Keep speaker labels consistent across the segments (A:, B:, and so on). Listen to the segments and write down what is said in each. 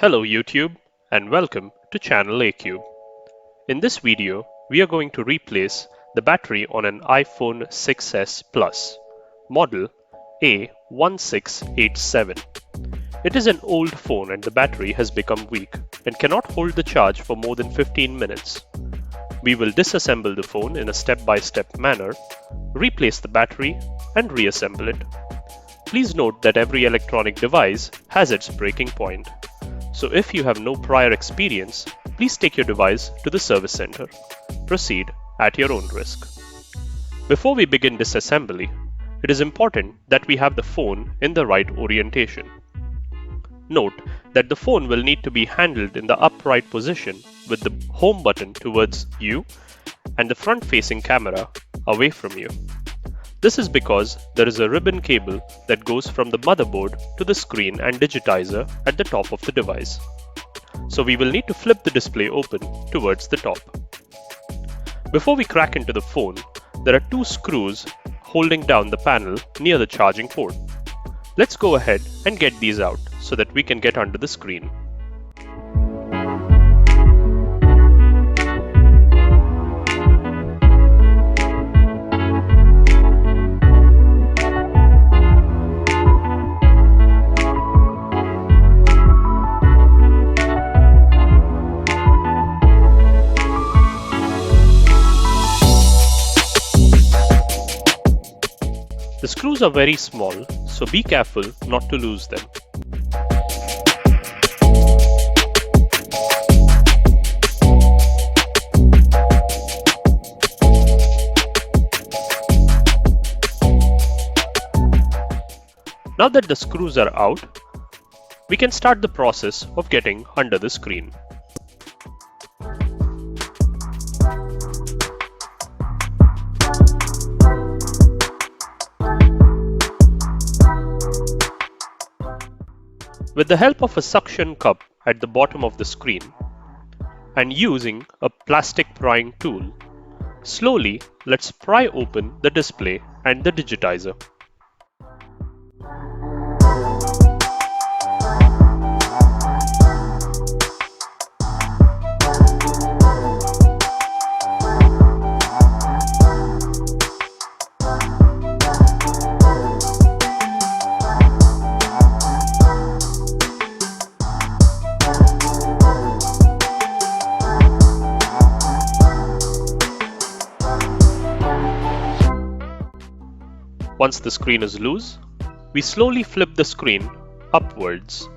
A: Hello YouTube and welcome to channel ACube. In this video, we are going to replace the battery on an iPhone 6s Plus, model A1687. It is an old phone and the battery has become weak and cannot hold the charge for more than 15 minutes. We will disassemble the phone in a step-by-step manner, replace the battery and reassemble it. Please note that every electronic device has its breaking point. So if you have no prior experience, please take your device to the service center. Proceed at your own risk. Before we begin disassembly, it is important that we have the phone in the right orientation. Note that the phone will need to be handled in the upright position with the home button towards you and the front-facing camera away from you. This is because there is a ribbon cable that goes from the motherboard to the screen and digitizer at the top of the device. So we will need to flip the display open towards the top. Before we crack into the phone, there are two screws holding down the panel near the charging port. Let's go ahead and get these out so that we can get under the screen. The screws are very small, so be careful not to lose them. Now that the screws are out, we can start the process of getting under the screen. With the help of a suction cup at the bottom of the screen and using a plastic prying tool, slowly let's pry open the display and the digitizer. Once the screen is loose, we slowly flip the screen upwards.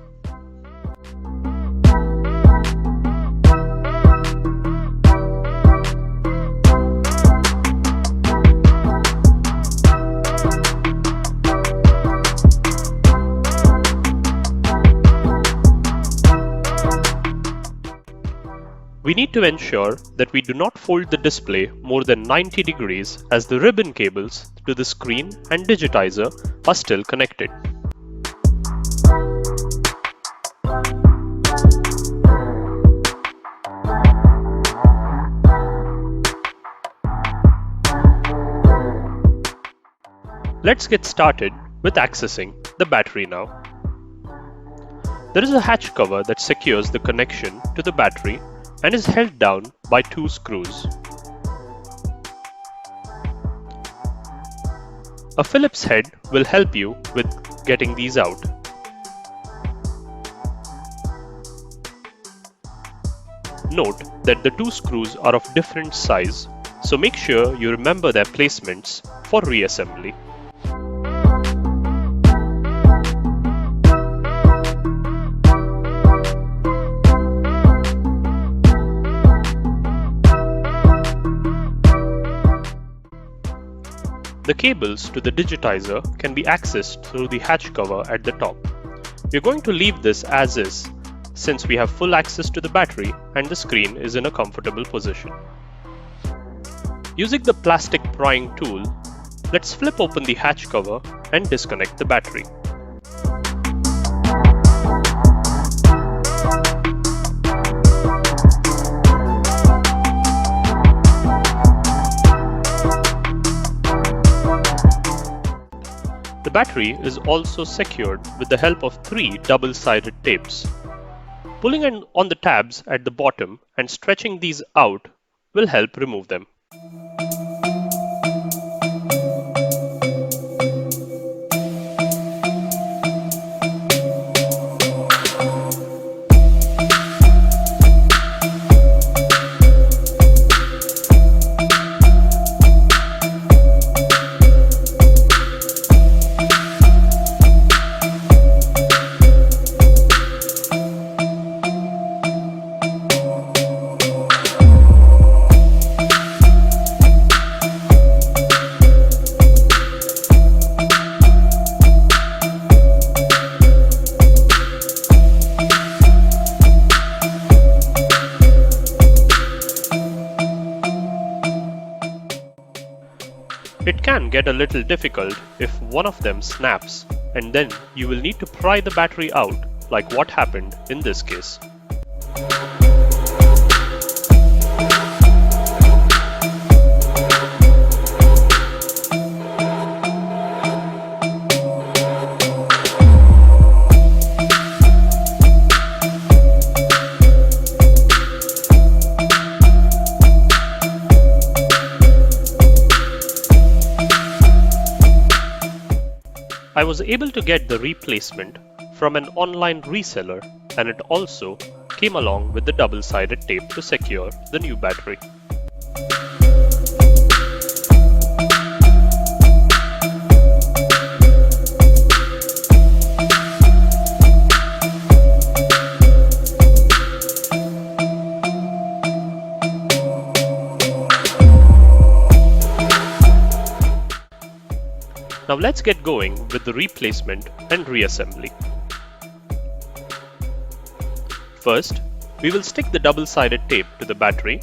A: We need to ensure that we do not fold the display more than 90 degrees as the ribbon cables to the screen and digitizer are still connected. Let's get started with accessing the battery now. There is a hatch cover that secures the connection to the battery and is held down by two screws. A Phillips head will help you with getting these out. Note that the two screws are of different size, so make sure you remember their placements for reassembly. The cables to the digitizer can be accessed through the hatch cover at the top. We're going to leave this as is, since we have full access to the battery and the screen is in a comfortable position. Using the plastic prying tool, let's flip open the hatch cover and disconnect the battery. The battery is also secured with the help of 3 double-sided tapes. Pulling on the tabs at the bottom and stretching these out will help remove them. It can get a little difficult if one of them snaps, and then you will need to pry the battery out, like what happened in this case. I was able to get the replacement from an online reseller, and it also came along with the double-sided tape to secure the new battery. Now let's get going with the replacement and reassembly. First, we will stick the double-sided tape to the battery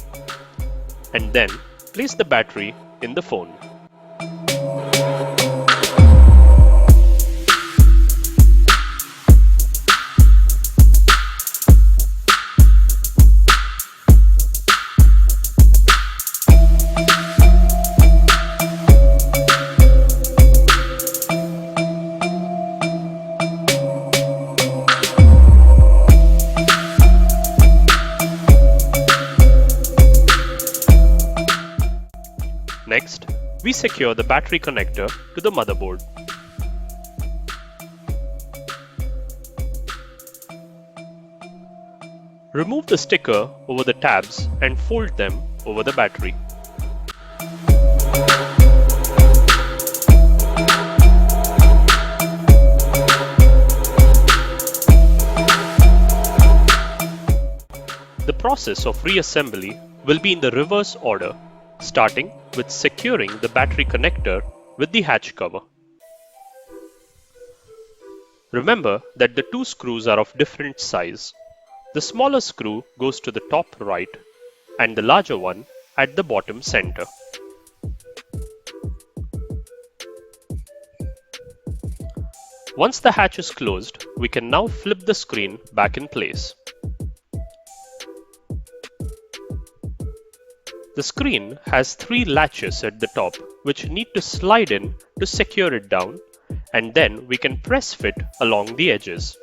A: and then place the battery in the phone. Next, we secure the battery connector to the motherboard. Remove the sticker over the tabs and fold them over the battery. The process of reassembly will be in the reverse order, starting with securing the battery connector with the hatch cover. Remember that the two screws are of different size. The smaller screw goes to the top right and the larger one at the bottom center. Once the hatch is closed, we can now flip the screen back in place. The screen has three latches at the top which need to slide in to secure it down, and then we can press fit along the edges.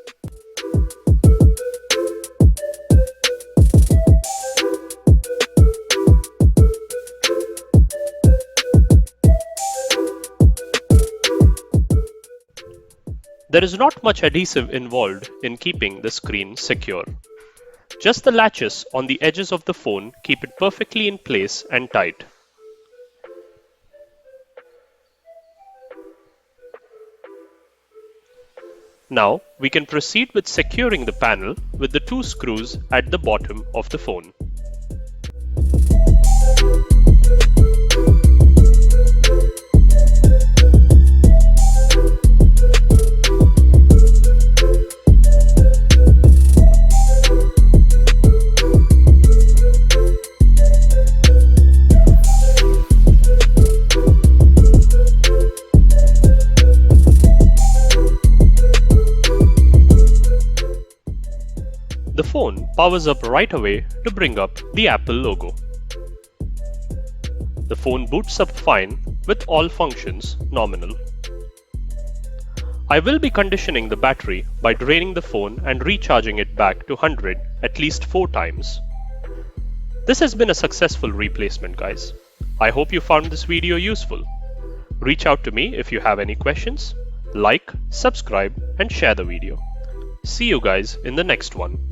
A: There is not much adhesive involved in keeping the screen secure. Just the latches on the edges of the phone keep it perfectly in place and tight. Now we can proceed with securing the panel with the two screws at the bottom of the phone. The phone powers up right away to bring up the Apple logo. The phone boots up fine with all functions nominal. I will be conditioning the battery by draining the phone and recharging it back to 100 at least 4 times. This has been a successful replacement, guys. I hope you found this video useful. Reach out to me if you have any questions. Like, subscribe, and share the video. See you guys in the next one.